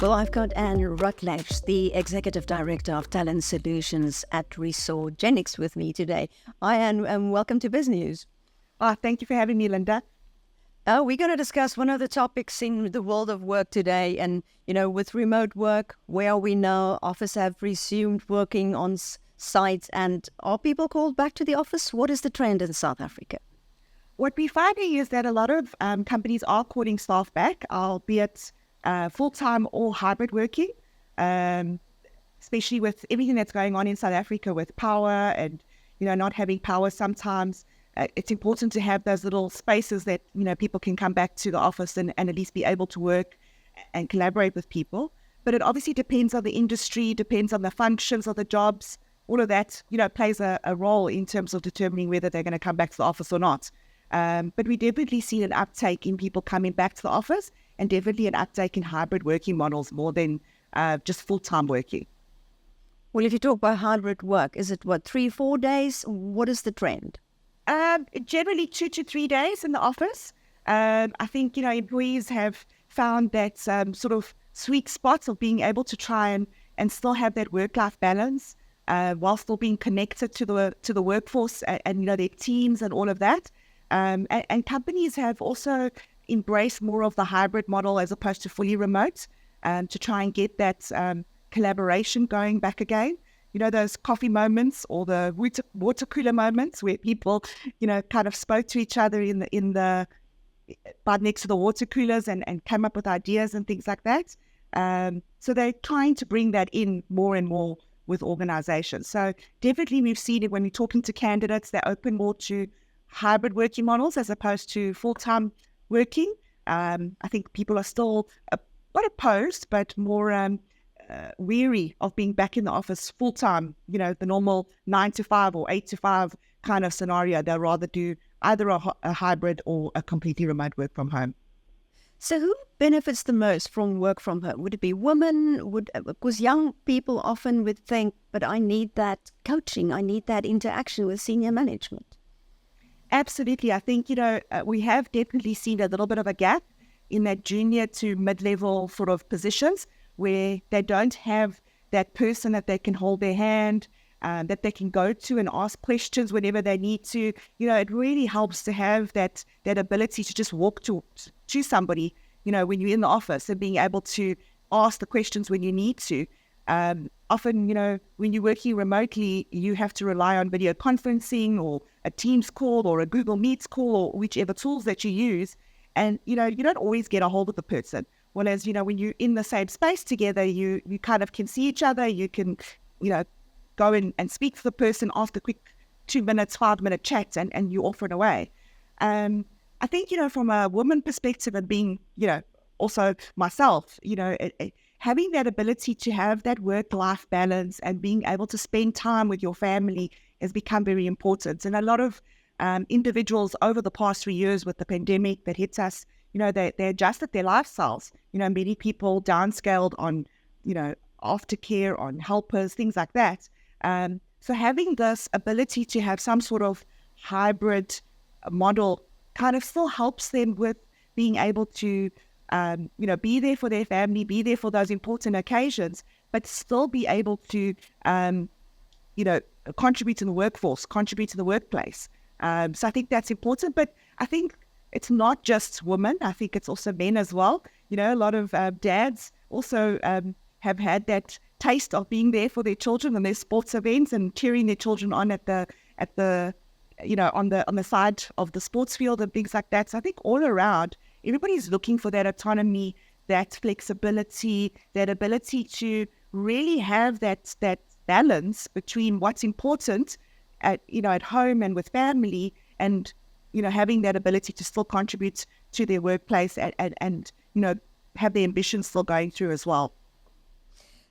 Well, I've got Anne Rutledge, the Executive Director of Talent Solutions at Resourgenix with me today. Hi, Anne, and welcome to Biznews. Thank you for having me, Linda. We're going to discuss one of the topics in the world of work today. And, with remote work, where are we now? Office have resumed working on site. And are people called back to the office? What is the trend in South Africa? What we're finding is that a lot of companies are calling staff back, albeit full-time or hybrid working, especially with everything that's going on in South Africa with power and, not having power sometimes. It's important to have those little spaces that, people can come back to the office and at least be able to work and collaborate with people. But it obviously depends on the industry, depends on the functions of the jobs. All of that, plays a role in terms of determining whether they're going to come back to the office or not. But we definitely see an uptake in people coming back to the office and definitely an uptake in hybrid working models more than just full-time working. Well, if you talk about hybrid work, is it 3-4 days? What is the trend? Generally 2 to 3 days in the office. I think, employees have found that sort of sweet spot of being able to try and still have that work-life balance while still being connected to the workforce and their teams and all of that. And companies have also embraced more of the hybrid model as opposed to fully remote to try and get that collaboration going back again. Those coffee moments or the water cooler moments where people, kind of spoke to each other by next to the water coolers and came up with ideas and things like that. So they're trying to bring that in more and more with organizations. So definitely we've seen it when we're talking to candidates, they're open more to hybrid working models as opposed to full-time working. I think people are still not opposed, but more weary of being back in the office full-time, the normal 9 to 5 or 8 to 5 kind of scenario. They'll rather do either a hybrid or a completely remote work from home. So who benefits the most from work from home? Would it be women? Because young people often would think, but I need that coaching, I need that interaction with senior management. Absolutely. I think, we have definitely seen a little bit of a gap in that junior to mid-level sort of positions where they don't have that person that they can hold their hand, that they can go to and ask questions whenever they need to. It really helps to have that ability to just walk to somebody, when you're in the office and being able to ask the questions when you need to. Often, when you're working remotely, you have to rely on video conferencing or a Teams call or a Google Meets call or whichever tools that you use. And, you don't always get a hold of the person. Whereas, when you're in the same space together, you kind of can see each other. You can, go and speak to the person after quick 2 minutes, 5-minute chat and you offer it away. I think, from a woman perspective and being, also myself, having that ability to have that work-life balance and being able to spend time with your family has become very important. And a lot of individuals over the past 3 years with the pandemic that hits us, they adjusted their lifestyles. Many people downscaled on, aftercare, on helpers, things like that. So having this ability to have some sort of hybrid model kind of still helps them with being able to, be there for their family, be there for those important occasions, but still be able to, contribute to the workforce, contribute to the workplace. So I think that's important. But I think it's not just women. I think it's also men as well. A lot of dads also have had that taste of being there for their children and their sports events and cheering their children on at the on the side of the sports field and things like that. So I think all around, everybody's looking for that autonomy, that flexibility, that ability to really have that balance between what's important at home and with family, and having that ability to still contribute to their workplace and have their ambitions still going through as well.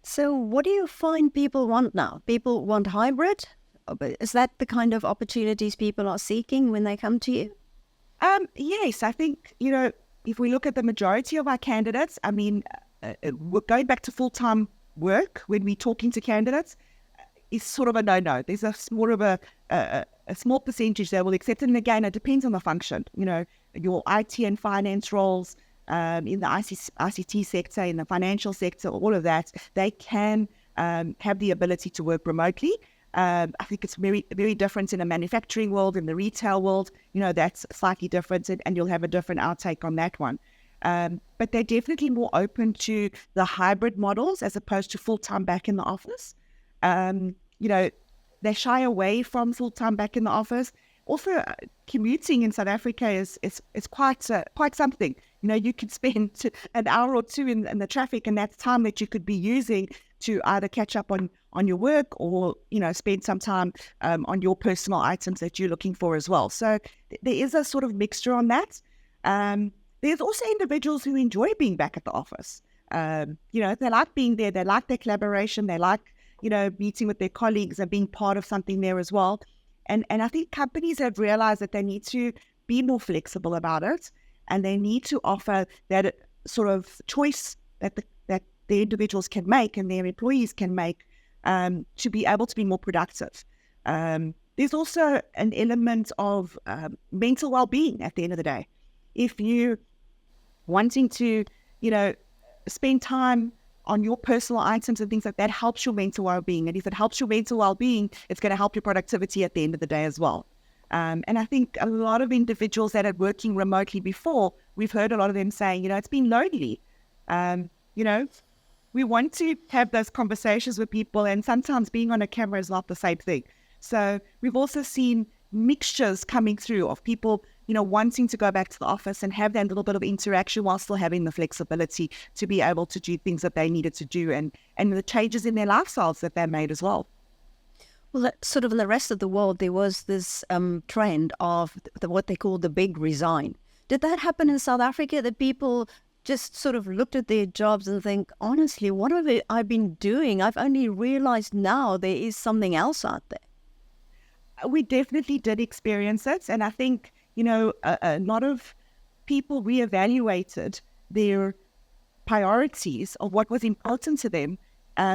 So what do you find people want now? People want hybrid? Is that the kind of opportunities people are seeking when they come to you? Yes, I think, if we look at the majority of our candidates, we're going back to full-time work when we're talking to candidates is sort of a no-no. There's a more of a small percentage that will accept it. And again, it depends on the function. Your IT and finance roles, in the ICT sector, in the financial sector, all of that, they can have the ability to work remotely. I think it's very, very different in the manufacturing world, in the retail world. That's slightly different, and you'll have a different outtake on that one. But they're definitely more open to the hybrid models as opposed to full-time back in the office. They shy away from full-time back in the office. Also, commuting in South Africa is quite something. You could spend an hour or two in the traffic, and that's time that you could be using to either catch up on your work or, spend some time on your personal items that you're looking for as well. So there is a sort of mixture on that. There's also individuals who enjoy being back at the office. They like being there. They like their collaboration. They like, meeting with their colleagues and being part of something there as well. And I think companies have realized that they need to be more flexible about it, and they need to offer that sort of choice that the individuals can make and their employees can make to be able to be more productive. There's also an element of mental well-being at the end of the day. If you wanting to, spend time on your personal items and things like that, helps your mental well-being. And if it helps your mental well-being, it's going to help your productivity at the end of the day as well. And I think a lot of individuals that are working remotely before, we've heard a lot of them saying, it's been lonely. We want to have those conversations with people, and sometimes being on a camera is not the same thing. So we've also seen mixtures coming through of people, wanting to go back to the office and have that little bit of interaction while still having the flexibility to be able to do things that they needed to do, and the changes in their lifestyles that they made as well. Well, sort of in the rest of the world, there was this trend of what they call the Big Resign. Did that happen in South Africa, that people just sort of looked at their jobs and think, honestly, what have I been doing? I've only realized now there is something else out there. We definitely did experience it. And I think, a lot of people reevaluated their priorities of what was important to them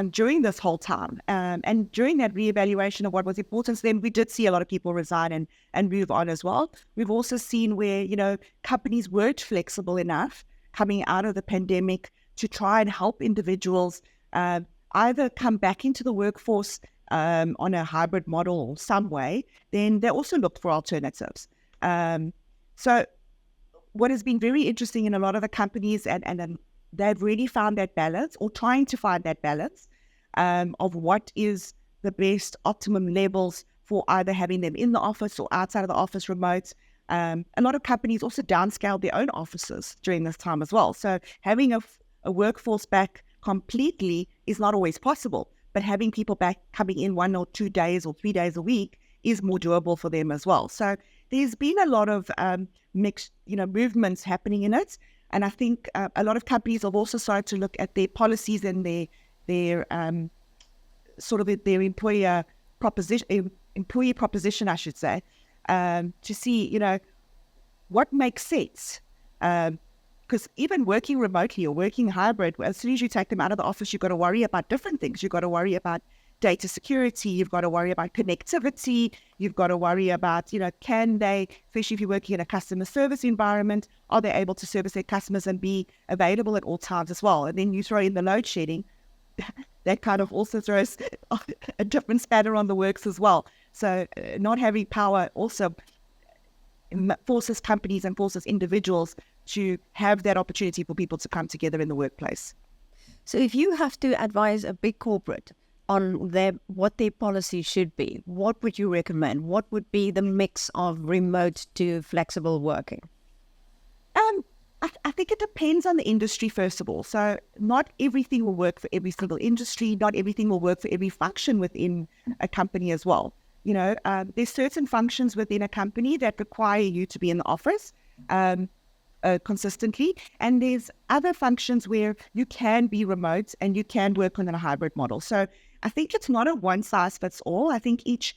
during this whole time. And during that reevaluation of what was important to them, we did see a lot of people resign and move on as well. We've also seen where, companies weren't flexible enough coming out of the pandemic to try and help individuals either come back into the workforce on a hybrid model or some way. Then they also looked for alternatives. So what has been very interesting in a lot of the companies, and they've really found that balance, or trying to find that balance of what is the best optimum levels for either having them in the office or outside of the office remote. A lot of companies also downscaled their own offices during this time as well. So having a workforce back completely is not always possible, but having people back coming in 1 or 2 days or 3 days a week is more doable for them as well. So there's been a lot of mixed, movements happening in it. And I think a lot of companies have also started to look at their policies and their employee proposition, I should say, to see, what makes sense. Because even working remotely or working hybrid, as soon as you take them out of the office, you've got to worry about different things. You've got to worry about data security. You've got to worry about connectivity. You've got to worry about, can they, especially if you're working in a customer service environment, are they able to service their customers and be available at all times as well? And then you throw in the load shedding. That kind of also throws a different spanner on the works as well. So not having power also forces companies and forces individuals to have that opportunity for people to come together in the workplace. So if you have to advise a big corporate on what their policy should be, what would you recommend? What would be the mix of remote to flexible working? I think it depends on the industry, first of all. So not everything will work for every single industry. Not everything will work for every function within a company as well. There's certain functions within a company that require you to be in the office consistently. And there's other functions where you can be remote and you can work on a hybrid model. So I think it's not a one size fits all. I think each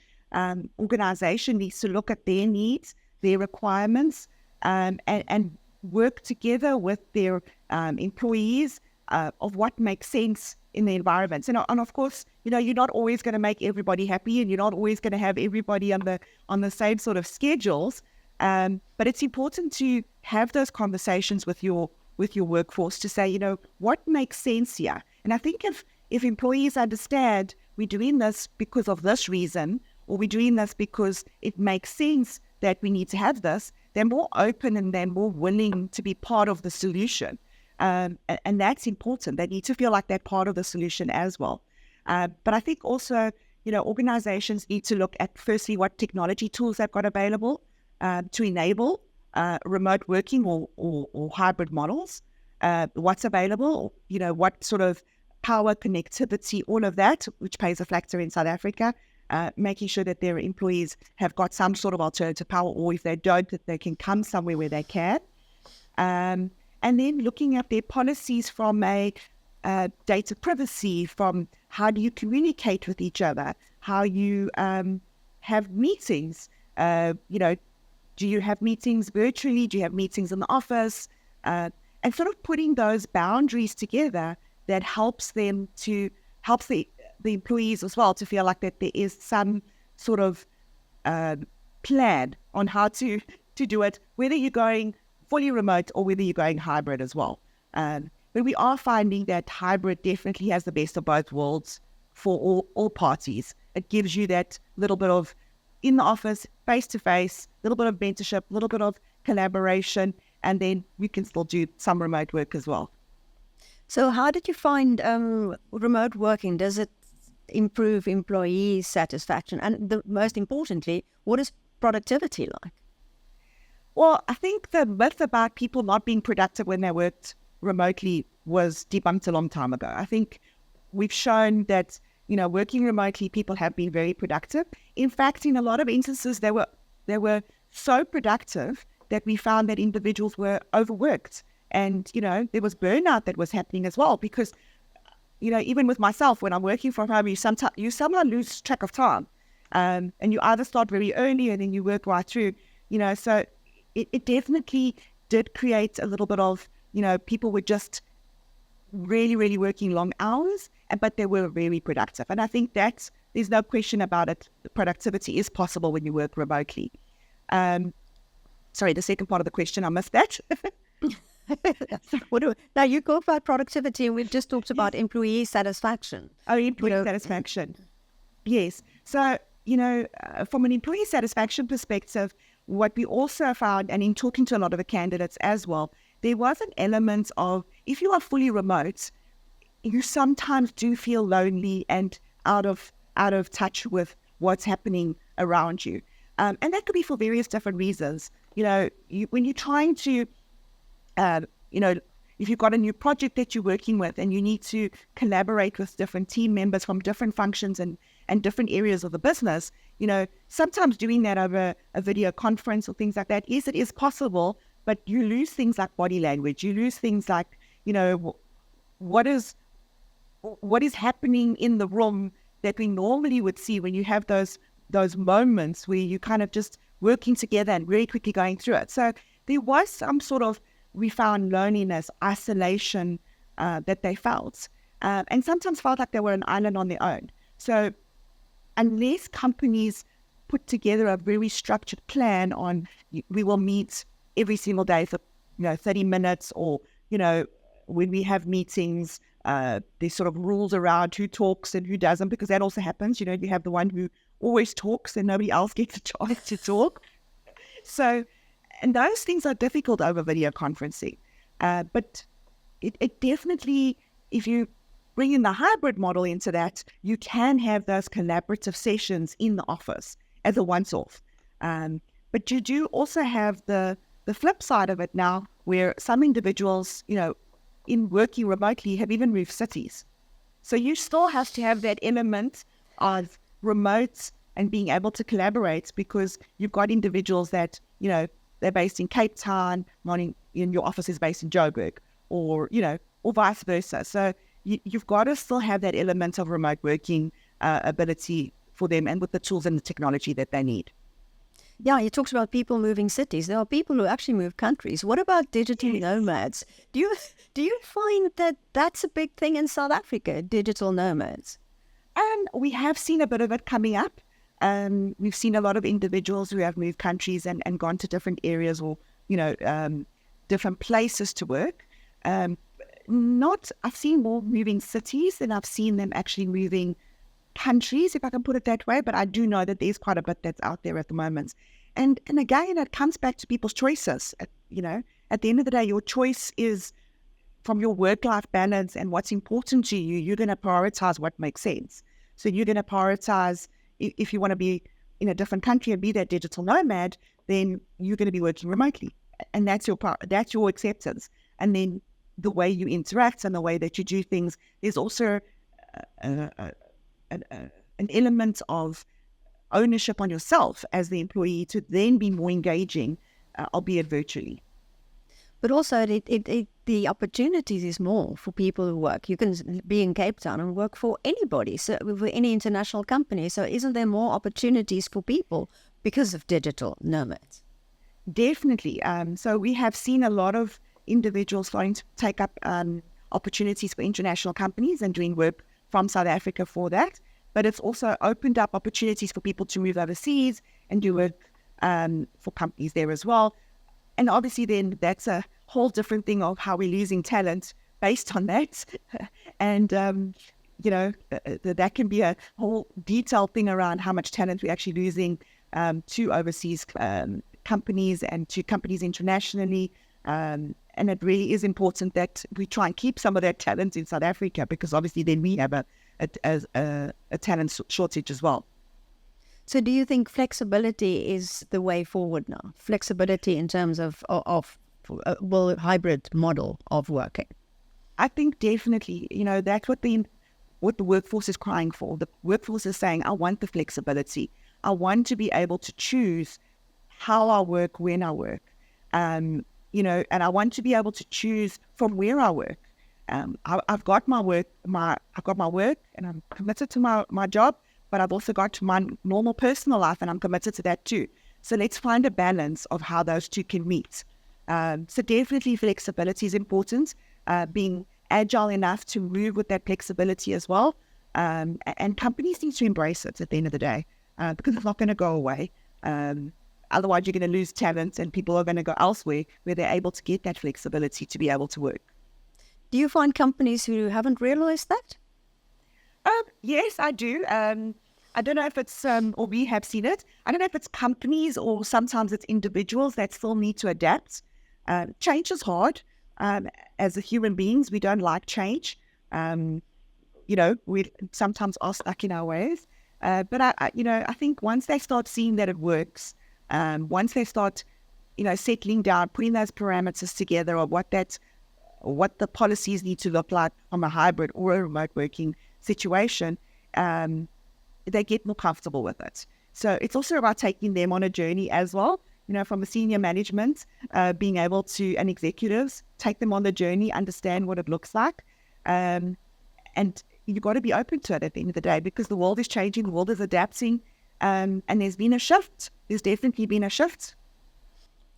organization needs to look at their needs, their requirements, and work together with their employees of what makes sense in the environments. And of course, you're not always going to make everybody happy, and you're not always going to have everybody on the same sort of schedules. But it's important to have those conversations with your with your workforce to say, what makes sense here? And I think if employees understand we're doing this because of this reason, or we're doing this because it makes sense that we need to have this, they're more open and they're more willing to be part of the solution. And that's important. They need to feel like they're part of the solution as well. But I think also, organizations need to look at, firstly, what technology tools they've got available to enable remote working or hybrid models, what's available, what sort of power, connectivity, all of that, which plays a factor in South Africa, making sure that their employees have got some sort of alternative power, or if they don't, that they can come somewhere where they can. And then looking at their policies from a data privacy, from how do you communicate with each other, how you have meetings, do you have meetings virtually, do you have meetings in the office, and sort of putting those boundaries together that helps the employees as well to feel like that there is some sort of plan on how to do it, whether you're going fully remote or whether you're going hybrid as well. But we are finding that hybrid definitely has the best of both worlds for all parties. It gives you that little bit of in the office, face-to-face, a little bit of mentorship, a little bit of collaboration, and then we can still do some remote work as well. So how did you find remote working? Does it improve employee satisfaction? And most importantly, what is productivity like? Well, I think the myth about people not being productive when they worked remotely was debunked a long time ago. I think we've shown that, working remotely, people have been very productive. In fact, in a lot of instances, they were so productive that we found that individuals were overworked. And, there was burnout that was happening as well, because, even with myself, when I'm working from home, you somehow lose track of time. And you either start very early and then you work right through, so it definitely did create a little bit of, people were just really, really working long hours, but they were very productive. And I think there's no question about it. The productivity is possible when you work remotely. Sorry, the second part of the question, I missed that. Now you go about productivity, and we've just talked about employee satisfaction. Oh, employee satisfaction. Yes. So, from an employee satisfaction perspective, what we also found, and in talking to a lot of the candidates as well, there was an element of, if you are fully remote, you sometimes do feel lonely and out of touch with what's happening around you. And that could be for various different reasons. When you're trying to, if you've got a new project that you're working with and you need to collaborate with different team members from different functions and different areas of the business, sometimes doing that over a video conference or things like that, yes, it is possible, but you lose things like body language. You lose things like, what is happening in the room that we normally would see when you have those moments where you kind of just working together and very quickly going through it. So there was some sort of, we found loneliness, isolation that they felt, and sometimes felt like they were an island on their own. So unless companies put together a very structured plan on, we will meet every single day for 30 minutes, or when we have meetings, there's sort of rules around who talks and who doesn't, because that also happens. You have the one who always talks and nobody else gets a chance to talk. So, and those things are difficult over video conferencing. But it definitely, if you bring in the hybrid model into that, you can have those collaborative sessions in the office as a once-off. But you do also have the flip side of it now, where some individuals, in working remotely, have even moved cities. So you still have to have that element of remote and being able to collaborate, because you've got individuals that, they're based in Cape Town, in your office is based in Joburg, or vice versa. So you've got to still have that element of remote working ability for them, and with the tools and the technology that they need. Yeah, you talked about people moving cities. There are people who actually move countries. What about digital nomads? Do you find that that's a big thing in South Africa, digital nomads? We have seen a bit of it coming up. We've seen a lot of individuals who have moved countries and gone to different areas or, different places to work. I've seen more moving cities than I've seen them actually moving countries, if I can put it that way. But I do know that there's quite a bit that's out there at the moment. And again, it comes back to people's choices. At the end of the day, your choice is from your work-life balance and what's important to you. You're going to prioritize what makes sense. So you're going to prioritize, if you want to be in a different country and be that digital nomad, then you're going to be working remotely. And that's your acceptance. And then the way you interact and the way that you do things, there's also an element of ownership on yourself as the employee to then be more engaging, albeit virtually. But also the opportunities is more for people who work. You can be in Cape Town and work for anybody, so for any international company. So isn't there more opportunities for people because of digital nomads? Definitely. So we have seen a lot of individuals starting to take up opportunities for international companies and doing work from South Africa for that. But it's also opened up opportunities for people to move overseas and do work for companies there as well. And obviously then that's a whole different thing of how we're losing talent based on that. And, that can be a whole detailed thing around how much talent we're actually losing to overseas companies and to companies internationally. And it really is important that we try and keep some of that talent in South Africa, because obviously then we have a talent shortage as well. So do you think flexibility is the way forward now? Flexibility in terms of hybrid model of working? I think definitely, that's what the workforce is crying for. The workforce is saying, I want the flexibility. I want to be able to choose how I work, when I work. And I want to be able to choose from where I work. I've got my work, and I'm committed to my job, but I've also got my normal personal life, and I'm committed to that too. So let's find a balance of how those two can meet. So definitely flexibility is important, being agile enough to move with that flexibility as well. And companies need to embrace it at the end of the day, because it's not going to go away. Otherwise, you're going to lose talent and people are going to go elsewhere where they're able to get that flexibility to be able to work. Do you find companies who haven't realized that? Yes, I do. I don't know if it's, or we have seen it. I don't know if it's companies or sometimes it's individuals that still need to adapt. Change is hard. As human beings, we don't like change. We sometimes are stuck in our ways. But I think once they start seeing that it works, once they start, settling down, putting those parameters together of what the policies need to look like from a hybrid or a remote working situation, they get more comfortable with it. So it's also about taking them on a journey as well, from a senior management, being able to, and executives, take them on the journey, understand what it looks like. And you've got to be open to it at the end of the day, because the world is changing, the world is adapting, and there's been a shift. There's definitely been a shift.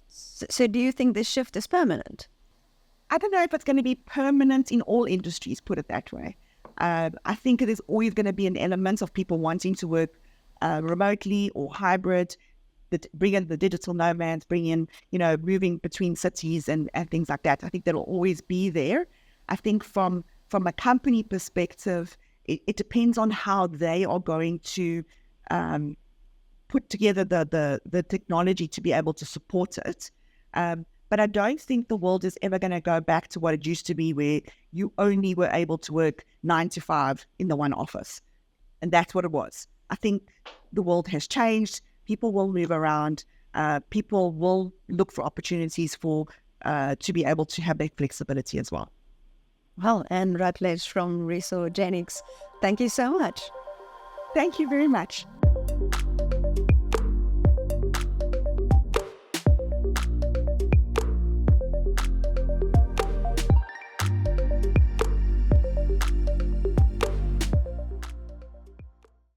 So do you think this shift is permanent? I don't know if it's going to be permanent in all industries, put it that way. I think there's always going to be an element of people wanting to work remotely or hybrid, bring in the digital nomads, bring in, moving between cities and things like that. I think that'll always be there. I think from a company perspective, it depends on how they are going to put together the technology to be able to support it. But I don't think the world is ever going to go back to what it used to be, where you only were able to work 9 to 5 in the one office. And that's what it was. I think the world has changed. People will move around. People will look for opportunities to be able to have that flexibility as well. Well, and Rutledge from Resourgenix, thank you so much. Thank you very much.